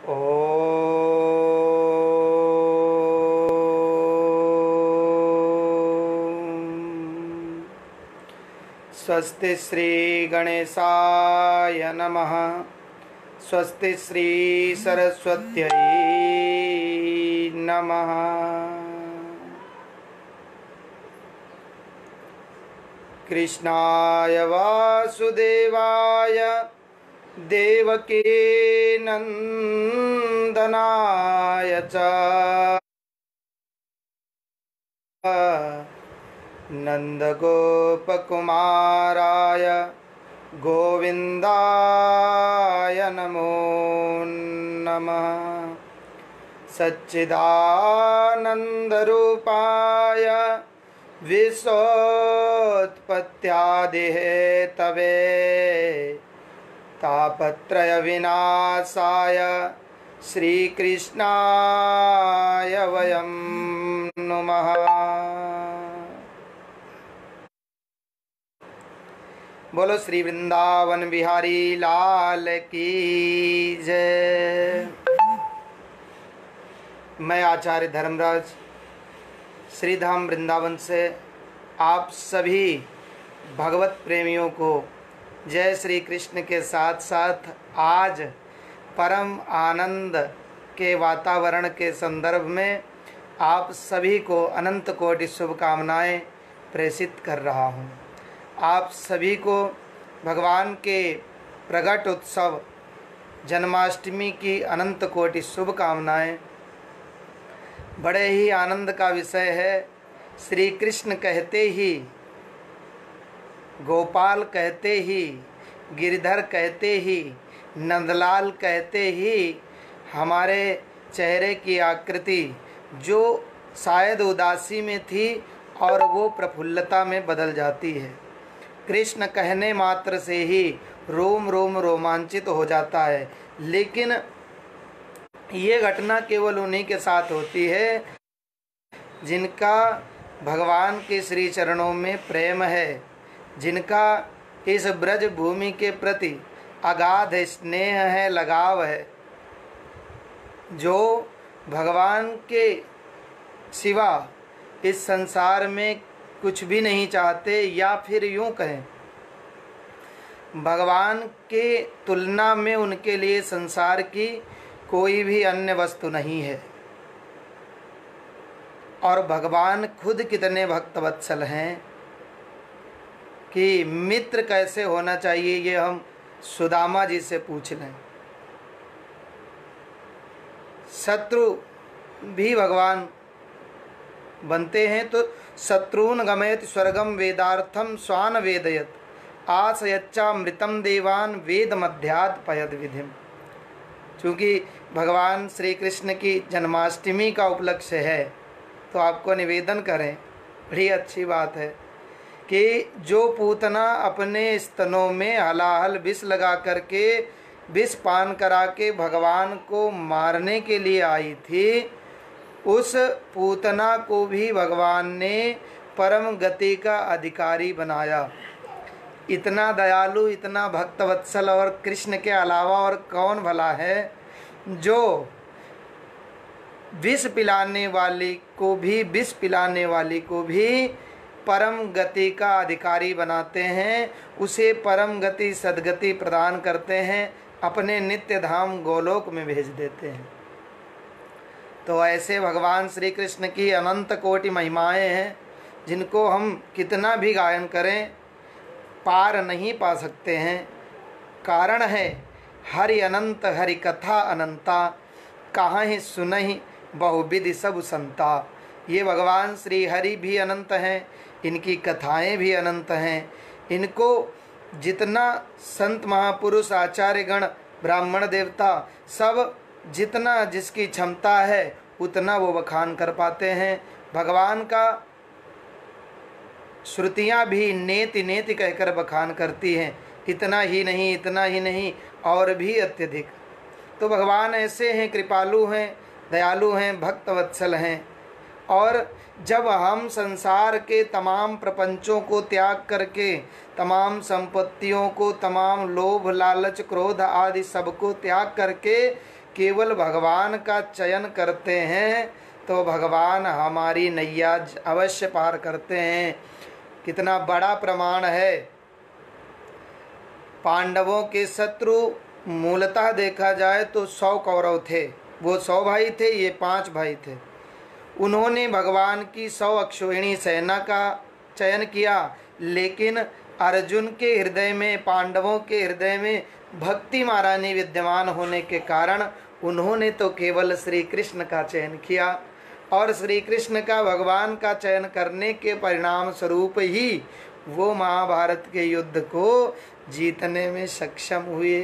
ॐ स्वस्ति श्री गणेशाय नमः। स्वस्ति श्री सरस्वत्यै नमः। कृष्णाय वासुदेवाय देवकी नंदनाय च नंदगोपकुमाराय गोविंदाय नमो नमः। सच्चिदानंदरूपाय विश्वोत्पत्त्यादिहेतवे तापत्रय विनाशाय श्रीकृष्णाय वयं नुमः। बोलो श्री वृंदावन बिहारी लाल की जय। मैं आचार्य धर्मराज श्रीधाम वृंदावन से आप सभी भगवत प्रेमियों को जय श्री कृष्ण के साथ साथ आज परम आनंद के वातावरण के संदर्भ में आप सभी को अनंत कोटि शुभकामनाएं प्रेषित कर रहा हूं। आप सभी को भगवान के प्रगट उत्सव जन्माष्टमी की अनंत कोटि शुभकामनाएं। बड़े ही आनंद का विषय है। श्री कृष्ण कहते ही, गोपाल कहते ही, गिरधर कहते ही, नंदलाल कहते ही हमारे चेहरे की आकृति जो शायद उदासी में थी और वो प्रफुल्लता में बदल जाती है। कृष्ण कहने मात्र से ही रोम रोम रोमांचित हो जाता है। लेकिन ये घटना केवल उन्हीं के साथ होती है जिनका भगवान के श्री चरणों में प्रेम है, जिनका इस ब्रज भूमि के प्रति अगाध स्नेह है, लगाव है, जो भगवान के सिवा इस संसार में कुछ भी नहीं चाहते, या फिर यूं कहें भगवान के तुलना में उनके लिए संसार की कोई भी अन्य वस्तु नहीं है। और भगवान खुद कितने भक्तवत्सल हैं कि मित्र कैसे होना चाहिए ये हम सुदामा जी से पूछ लें। शत्रु भी भगवान बनते हैं तो शत्रुन गमयत स्वर्गम वेदार्थम स्वान वेदयत आसयच्चा मृतम देवान वेद मध्यात् पयद विधिम। चूँकि भगवान श्री कृष्ण की जन्माष्टमी का उपलक्ष्य है तो आपको निवेदन करें, बड़ी अच्छी बात है कि जो पूतना अपने स्तनों में हलाहल विष लगा करके विष पान करा के भगवान को मारने के लिए आई थी, उस पूतना को भी भगवान ने परम गति का अधिकारी बनाया। इतना दयालु, इतना भक्तवत्सल और कृष्ण के अलावा और कौन भला है जो विष पिलाने वाली को भी, विष पिलाने वाली को भी परम गति का अधिकारी बनाते हैं, उसे परम गति सद्गति प्रदान करते हैं, अपने नित्य धाम गोलोक में भेज देते हैं। तो ऐसे भगवान श्री कृष्ण की अनंत कोटि महिमाएं हैं जिनको हम कितना भी गायन करें पार नहीं पा सकते हैं। कारण है हरि अनंत हरि कथा अनंता, कहाँ ही सुनहि बहुविधि सब संता। ये भगवान श्री हरि भी अनंत हैं, इनकी कथाएं भी अनंत हैं। इनको जितना संत महापुरुष आचार्यगण ब्राह्मण देवता सब जितना जिसकी क्षमता है उतना वो बखान कर पाते हैं। भगवान का श्रुतियाँ भी नेति नेति कहकर बखान करती हैं, इतना ही नहीं, इतना ही नहीं और भी अत्यधिक। तो भगवान ऐसे हैं, कृपालु हैं, दयालु हैं, भक्तवत्सल हैं। और जब हम संसार के तमाम प्रपंचों को त्याग करके, तमाम संपत्तियों को, तमाम लोभ लालच क्रोध आदि सबको त्याग करके केवल भगवान का चयन करते हैं तो भगवान हमारी नैया अवश्य पार करते हैं। कितना बड़ा प्रमाण है। पांडवों के शत्रु मूलतः देखा जाए तो 100 कौरव थे। वो 100 भाई थे, ये 5 भाई थे। उन्होंने भगवान की 100 अक्षौहिणी सेना का चयन किया, लेकिन अर्जुन के हृदय में, पांडवों के हृदय में भक्ति महारानी विद्यमान होने के कारण उन्होंने तो केवल श्री कृष्ण का चयन किया, और श्री कृष्ण का, भगवान का चयन करने के परिणाम स्वरूप ही वो महाभारत के युद्ध को जीतने में सक्षम हुए।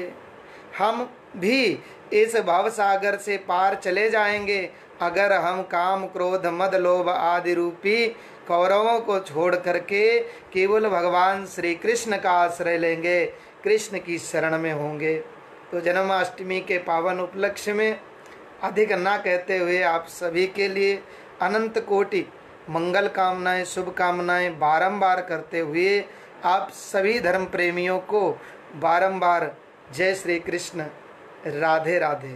हम भी इस भवसागर से पार चले जाएंगे अगर हम काम, क्रोध, मद, लोभ आदि रूपी कौरवों को छोड़ करके केवल भगवान श्री कृष्ण का आश्रय लेंगे, कृष्ण की शरण में होंगे। तो जन्माष्टमी के पावन उपलक्ष्य में अधिक न कहते हुए आप सभी के लिए अनंत कोटि मंगल कामनाएं, शुभ कामनाएं बारंबार करते हुए आप सभी धर्म प्रेमियों को बारंबार जय श्री कृष्ण, राधे राधे।